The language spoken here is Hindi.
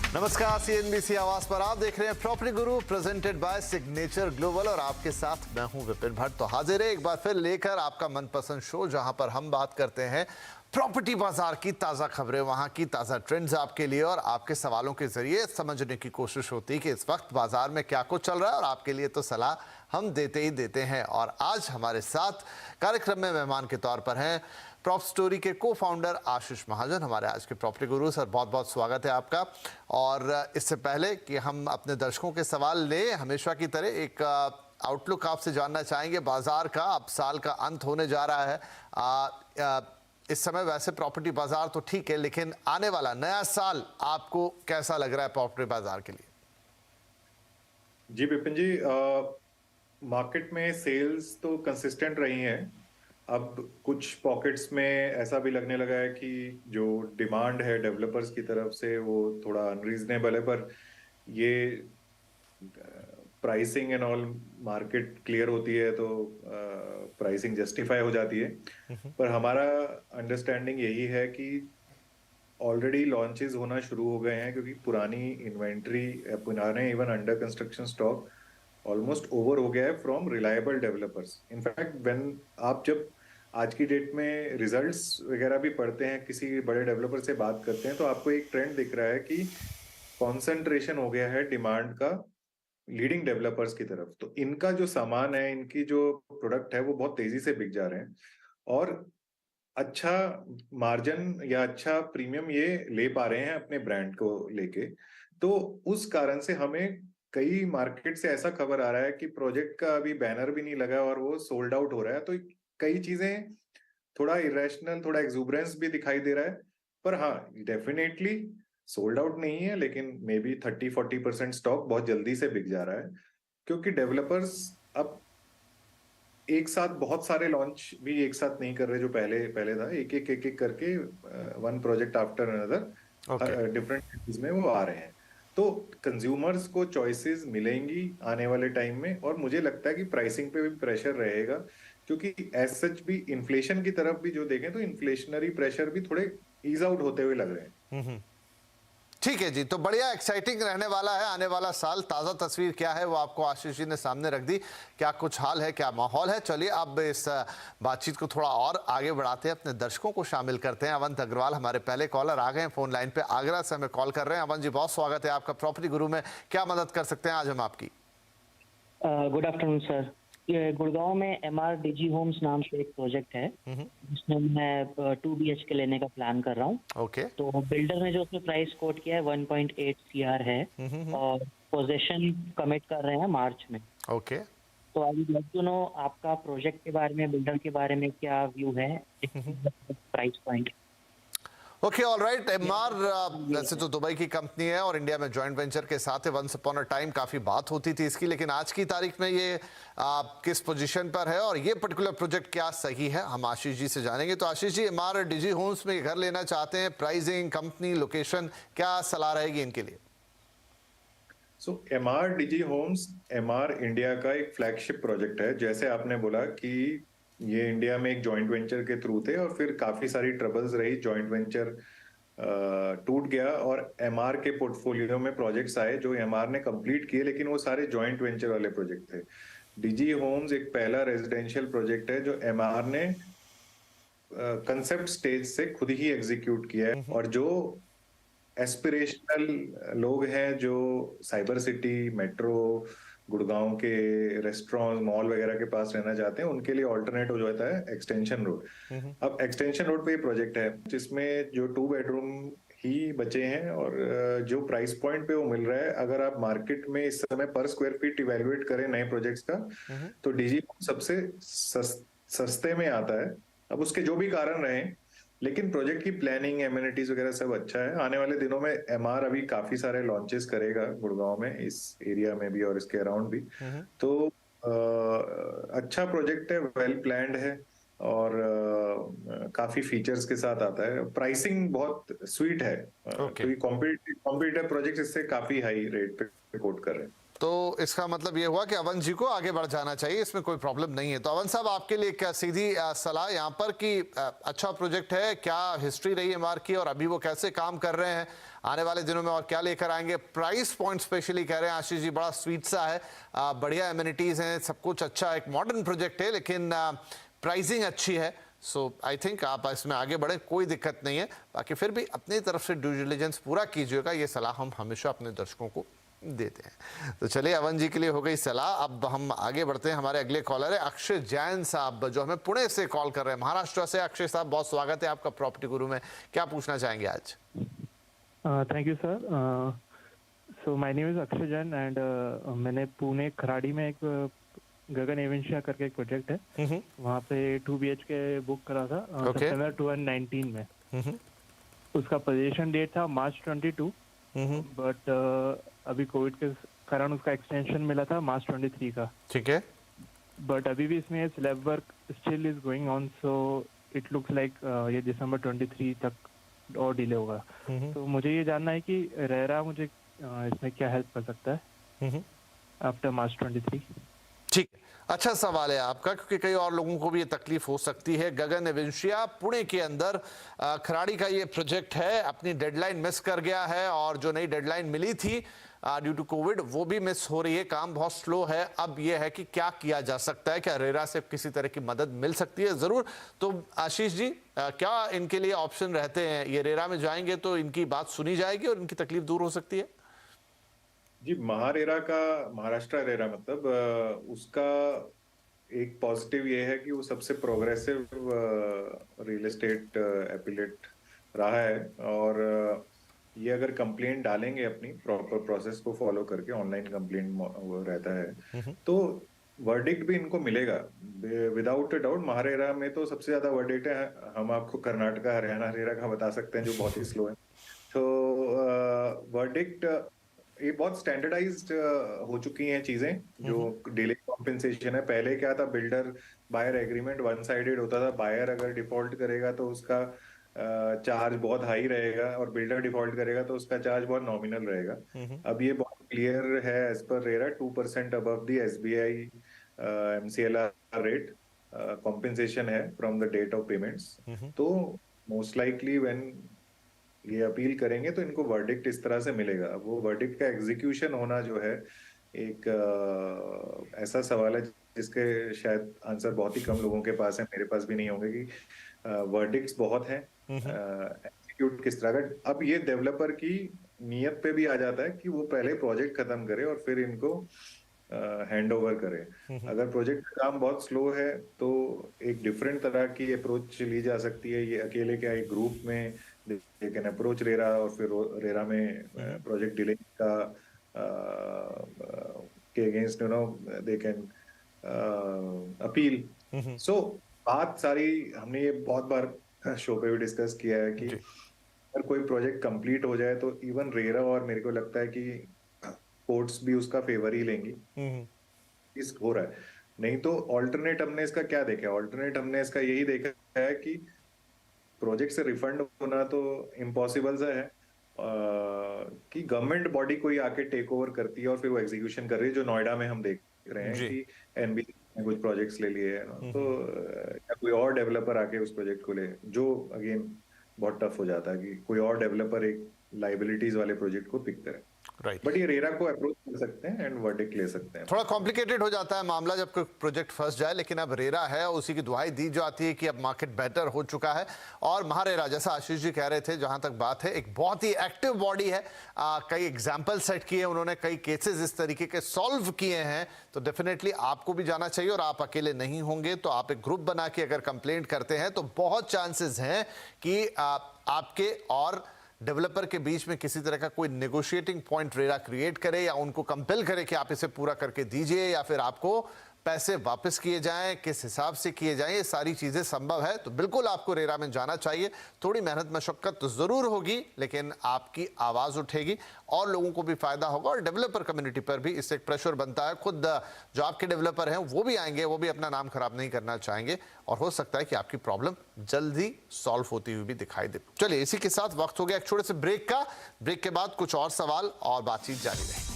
नमस्कार, सीएनबीसी आवाज पर आप देख रहे हैं property Guru presented by signature global और आपके साथ मैं हूं विपिन भट्ट। तो हाजिर है एक बार फिर लेकर आपका मनपसंद शो, जहां पर हम बात करते हैं प्रॉपर्टी बाजार की ताज़ा खबरें, वहां की ताज़ा ट्रेंड्स आपके लिए और आपके सवालों के जरिए समझने की कोशिश होती है कि इस वक्त बाजार में क्या कुछ चल रहा है और आपके लिए तो सलाह हम देते ही देते हैं। और आज हमारे साथ कार्यक्रम में मेहमान के तौर पर हैं प्रॉप स्टोरी के को फाउंडर आशीष महाजन, हमारे आज के प्रॉपर्टी गुरु। सर, बहुत बहुत स्वागत है आपका। और इससे पहले कि हम अपने दर्शकों के सवाल लें, हमेशा की तरह एक आउटलुक आपसे जानना चाहेंगे बाजार का। अब साल का अंत होने जा रहा है। इस समय वैसे प्रॉपर्टी बाजार तो ठीक है, लेकिन आने वाला नया साल आपको कैसा लग रहा है प्रॉपर्टी बाजार के लिए? जी विपिन जी, मार्केट में सेल्स तो कंसिस्टेंट रही हैं। अब कुछ पॉकेट्स में ऐसा भी लगने लगा है कि जो डिमांड है डेवलपर्स की तरफ से वो थोड़ा अनरीजनेबल है, पर ये pricing and all market clear होती है तो प्राइसिंग जस्टिफाई हो जाती है। पर हमारा अंडरस्टैंडिंग यही है कि ऑलरेडी लॉन्चेस होना शुरू हो गए हैं, क्योंकि पुरानी इन्वेंट्री, पुराने even under construction stock almost over हो गया है from reliable developers. In fact when आप जब आज की डेट में रिजल्ट्स वगैरह भी पढ़ते हैं, किसी बड़े डेवलपर से बात करते हैं, तो आपको एक ट्रेंड दिख रहा है कि कॉन्सेंट्रेशन हो गया है डिमांड का लीडिंग डेवलपर्स की तरफ। तो इनका जो सामान है, इनकी जो प्रोडक्ट है, वो बहुत तेजी से बिक जा रहे हैं और अच्छा मार्जिन या अच्छा प्रीमियम ये ले पा रहे हैं अपने ब्रांड को लेके। तो उस कारण से हमें कई मार्केट से ऐसा खबर आ रहा है कि प्रोजेक्ट का अभी बैनर भी नहीं लगा और वो सोल्ड आउट हो रहा है। तो कई चीजें, थोड़ा इरेशनल, थोड़ा एक्सुबरेंस भी दिखाई दे रहा है। पर हाँ, डेफिनेटली सोल्ड आउट नहीं है, लेकिन मे बी 30-40% स्टॉक बहुत जल्दी से बिक जा रहा है, क्योंकि डेवलपर्स अब एक साथ बहुत सारे लॉन्च भी एक साथ नहीं कर रहे। जो पहले पहले था, एक एक करके one project after okay. Another different cities में वो आ रहे हैं। तो कंज्यूमर्स को चॉइसेस मिलेंगी आने वाले टाइम में, और मुझे लगता है कि प्राइसिंग पे भी प्रेशर रहेगा, क्योंकि एज सच भी इन्फ्लेशन की तरफ भी जो देखें तो इन्फ्लेशनरी प्रेशर भी थोड़े ईज आउट होते हुए लग रहे हैं। ठीक है जी, तो बढ़िया एक्साइटिंग रहने वाला है आने वाला साल। ताज़ा तस्वीर क्या है वो आपको आशीष जी ने सामने रख दी। क्या कुछ हाल है, क्या माहौल है। चलिए अब इस बातचीत को थोड़ा और आगे बढ़ाते हैं, अपने दर्शकों को शामिल करते हैं। अवंत अग्रवाल हमारे पहले कॉलर आ गए हैं फोन लाइन पे, आगरा से हमें कॉल कर रहे हैं। अवंत जी, बहुत स्वागत है आपका प्रॉपर्टी गुरु में। क्या मदद कर सकते हैं आज हम आपकी? Good afternoon sir. ये गुड़गांव में एमआर डिजी होम्स नाम से एक प्रोजेक्ट है, जिसमें मैं 2 BHK लेने का प्लान कर रहा हूँ। ओके। तो बिल्डर ने जो उसमें प्राइस कोट किया है 1.8 CR है, और पोजीशन कमिट कर रहे हैं मार्च में। ओके। तो I would like to know आपका प्रोजेक्ट के बारे में, बिल्डर के बारे में क्या व्यू है, price point. Okay, all right. MR वैसे तो दुबई की कंपनी है और इंडिया में जॉइंट वेंचर के साथ है। वंस अपॉन अ टाइम काफी बात होती थी इसकी, लेकिन आज की तारीख में ये किस पोजीशन पर है और ये पर्टिकुलर प्रोजेक्ट क्या सही है, हम आशीष जी से जानेंगे। तो आशीष जी, एमआर डिजी होम्स में घर लेना चाहते हैं, प्राइसिंग, कंपनी, लोकेशन, क्या सलाह रहेगी इनके लिए? सो एमआर डिजी होम्स एमआर इंडिया का एक फ्लैगशिप प्रोजेक्ट है। जैसे आपने बोला कि ये इंडिया में एक जॉइंट वेंचर के थ्रू थे और फिर काफी सारी ट्रबल्स रही, जॉइंट वेंचर टूट गया और एमआर के पोर्टफोलियो में प्रोजेक्ट्स आए जो एमआर ने कंप्लीट किए, लेकिन वो सारे जॉइंट वेंचर वाले प्रोजेक्ट थे। डिजी होम्स एक पहला रेजिडेंशियल प्रोजेक्ट है जो एमआर ने कंसेप्ट स्टेज से खुद ही एग्जीक्यूट किया है, और जो एस्पिरेशनल लोग हैं जो साइबर सिटी, मेट्रो, गुड़गांव के रेस्टोरेंट, मॉल वगैरह के पास रहना चाहते हैं, उनके लिए ऑल्टरनेट हो जाता है एक्सटेंशन रोड। अब एक्सटेंशन रोड पे ये प्रोजेक्ट है जिसमें जो 2 बेडरूम ही बचे हैं, और जो प्राइस पॉइंट पे वो मिल रहा है, अगर आप मार्केट में इस समय पर स्क्वायर फीट इवेल्युएट करें नए प्रोजेक्ट्स का, तो डीजी सबसे सस्ते में आता है। अब उसके जो भी कारण रहे, लेकिन प्रोजेक्ट की प्लानिंग, एमिनिटीज वगैरह सब अच्छा है। आने वाले दिनों में एमआर अभी काफी सारे लॉन्चेस करेगा गुड़गांव में, इस एरिया में भी और इसके अराउंड भी। तो अच्छा प्रोजेक्ट है, वेल प्लान्ड है, और काफी फीचर्स के साथ आता है। प्राइसिंग बहुत स्वीट है, Okay. क्योंकि कॉम्पिटिटिव प्रोजेक्ट इससे काफी हाई रेट पे कोट कर रहे हैं। तो इसका मतलब ये हुआ कि अवन जी को आगे बढ़ जाना चाहिए, इसमें कोई प्रॉब्लम नहीं है। तो अवन साहब, आपके लिए क्या सीधी सलाह यहाँ पर कि अच्छा प्रोजेक्ट है, क्या हिस्ट्री रही है मार्क की और अभी वो कैसे काम कर रहे हैं, आने वाले दिनों में और क्या लेकर आएंगे? प्राइस पॉइंट स्पेशली कह रहे हैं आशीष जी, बड़ा स्वीट सा है, बढ़िया एमिनिटीज हैं, सब कुछ अच्छा, एक मॉडर्न प्रोजेक्ट है, लेकिन प्राइसिंग अच्छी है। सो आई थिंक आप इसमें आगे बढ़े, कोई दिक्कत नहीं है। बाकी फिर भी अपनी तरफ से ड्यू डिलिजेंस पूरा कीजिएगा, ये सलाह हम हमेशा अपने दर्शकों को देते हैं। तो चलिए, अवन जी के लिए हो गई सलाह। अब हम आगे बढ़ते हैं। हमारे अगले कॉलर है अक्षय जैन साहब, जो हमें पुणे से कॉल कर रहे हैं, महाराष्ट्र से। अक्षय साहब, बहुत स्वागत है आपका प्रॉपर्टी गुरु में। क्या पूछना चाहेंगे आज? Thank you sir. So my name is Akshay Jain and मैंने पुणे खराड़ी में एक गगन एवेंशिया करके एक प्रोजेक्ट है, वहाँ पे 2 BHK बुक करा था सितंबर 2019 में। उसका पोजीशन डेट था मार्च 22, बट अभी कोविड के कारण उसका एक्सटेंशन मिला था मार्च 23 का। ठीक है। बट अभी भी इसमें slab work still is going on, so it looks like ये दिसंबर 23 तक और डिले होगा। तो मुझे ये जानना है कि रेरा मुझे इसमें क्या हेल्प कर सकता है आफ्टर मार्च 23। ठीक है, अच्छा सवाल है आपका, क्योंकि कई और लोगों को भी ये तकलीफ हो सकती है। गगन एवेंशिया पुणे के अंदर खराड़ी का ये प्रोजेक्ट है, अपनी डेडलाइन मिस कर गया है और जो नई डेडलाइन मिली थी ड्यू टू कोविड वो भी मिस हो रही है, काम बहुत स्लो है। अब ये है कि क्या किया जा सकता है, क्या रेरा से किसी तरह की मदद मिल सकती है? जरूर। तो आशीष जी, क्या इनके लिए ऑप्शन रहते हैं? ये रेरा में जाएंगे तो इनकी बात सुनी जाएगी और इनकी तकलीफ दूर हो सकती है? जी, महारेरा का, महाराष्ट्र रेरा मतलब, उसका एक पॉजिटिव ये है कि वो सबसे प्रोग्रेसिव रियल एस्टेट एपिलेट रहा है। और ये अगर कंप्लेंट डालेंगे अपनी प्रॉपर प्रोसेस को फॉलो करके, ऑनलाइन कंप्लेंट वो रहता है, तो वर्डिक्ट भी इनको मिलेगा विदाउट अ डाउट। महारेरा में तो सबसे ज्यादा वर्डिक्ट है, हम आपको कर्नाटका हरियाणा रेरा का बता सकते हैं जो बहुत ही स्लो है। तो वर्डिक्ट, ये बहुत स्टैंडर्डाइज्ड हो चुकी हैं चीजें। जो डिले कॉम्पेंसेशन है, पहले क्या था, builder buyer agreement one sided होता था। बायर अगर डिफॉल्ट करेगा तो उसका चार्ज बहुत हाई रहेगा और बिल्डर डिफॉल्ट करेगा तो उसका चार्ज बहुत नॉमिनल रहेगा। अब ये बहुत क्लियर है, as per RERA 2% above the SBI MCLR rate compensation है from the date of payments. तो मोस्ट लाइकली व्हेन ये अपील करेंगे तो इनको वर्डिक्ट इस तरह से मिलेगा। वो वर्डिक्ट का एग्जीक्यूशन होना जो है एक ऐसा सवाल है जिसके शायद आंसर बहुत ही कम लोगों के पास है, मेरे पास भी नहीं होंगे, कि वर्डिक्ट्स बहुत हैं, एग्जीक्यूट किस तरह का। अब ये डेवलपर की नीयत पे भी आ जाता है कि वो पहले प्रोजेक्ट खत्म करे और फिर इनको हैंड ओवर करे। अगर प्रोजेक्ट का काम बहुत स्लो है तो एक डिफरेंट तरह की अप्रोच ली जा सकती है। ये अकेले क्या, एक ग्रुप में दे कैन अप्रोच रेरा और फिर रेरा में प्रोजेक्ट डिले का के अगेंस्ट दे कैन अपील। सो बात सारी हमने ये बहुत बार शो पे भी डिस्कस किया है कि अगर कोई प्रोजेक्ट कंप्लीट हो जाए तो इवन रेरा, और मेरे को लगता है कि कोर्ट्स भी उसका फेवर ही लेंगी, इस हो रहा है। नहीं तो ऑल्टरनेट हमने इसका क्या देखा, ऑल्टरनेट हमने इसका यही देखा है कि प्रोजेक्ट से रिफंड होना तो इम्पॉसिबल सा है, कि गवर्नमेंट बॉडी कोई आके टेक ओवर करती है और फिर वो एग्जीक्यूशन कर रही है, जो नोएडा में हम देख रहे हैं कि NBC ने कुछ प्रोजेक्ट्स ले लिए हैं। तो या कोई और डेवलपर आके उस प्रोजेक्ट को ले, जो अगेन बहुत टफ हो जाता है कि कोई और डेवलपर एक लाइबिलिटीज वाले प्रोजेक्ट को पिक करे। राइट। बट ये रेरा को अप्रोच कर सकते हैं एंड वर्डिक्ट ले सकते हैं। थोड़ा कॉम्प्लिकेटेड हो जाता है मामला जब कोई प्रोजेक्ट फंस जाए, लेकिन अब रेरा है, उसी की दुहाई दी जाती है कि अब मार्केट बेटर हो चुका है। और महारेरा, जैसा आशीष जी कह रहे थे, जहां तक बात है, एक बहुत ही एक्टिव बॉडी है। कई एग्जाम्पल सेट किए उन्होंने, कई केसेस इस तरीके के सॉल्व किए हैं। तो डेफिनेटली आपको भी जाना चाहिए, और आप अकेले नहीं होंगे। तो आप एक ग्रुप बना के अगर कंप्लेंट करते हैं तो बहुत चांसेस हैं कि आपके और डेवलपर के बीच में किसी तरह का कोई नेगोशिएटिंग पॉइंट रेरा क्रिएट करे, या उनको कंपेल करे कि आप इसे पूरा करके दीजिए, या फिर आपको पैसे वापस किए जाएं, किस हिसाब से किए जाएं, ये सारी चीज़ें संभव है तो बिल्कुल आपको रेरा में जाना चाहिए। थोड़ी मेहनत मशक्कत तो ज़रूर होगी, लेकिन आपकी आवाज़ उठेगी और लोगों को भी फ़ायदा होगा और डेवलपर कम्युनिटी पर भी इससे एक प्रेशर बनता है। खुद जो आपके डेवलपर हैं वो भी आएंगे, वो भी अपना नाम खराब नहीं करना चाहेंगे और हो सकता है कि आपकी प्रॉब्लम जल्दी सॉल्व होती हुई भी दिखाई दे। चलिए, इसी के साथ वक्त हो गया एक छोटे से ब्रेक का। ब्रेक के बाद कुछ और सवाल और बातचीत जारी रहेगी।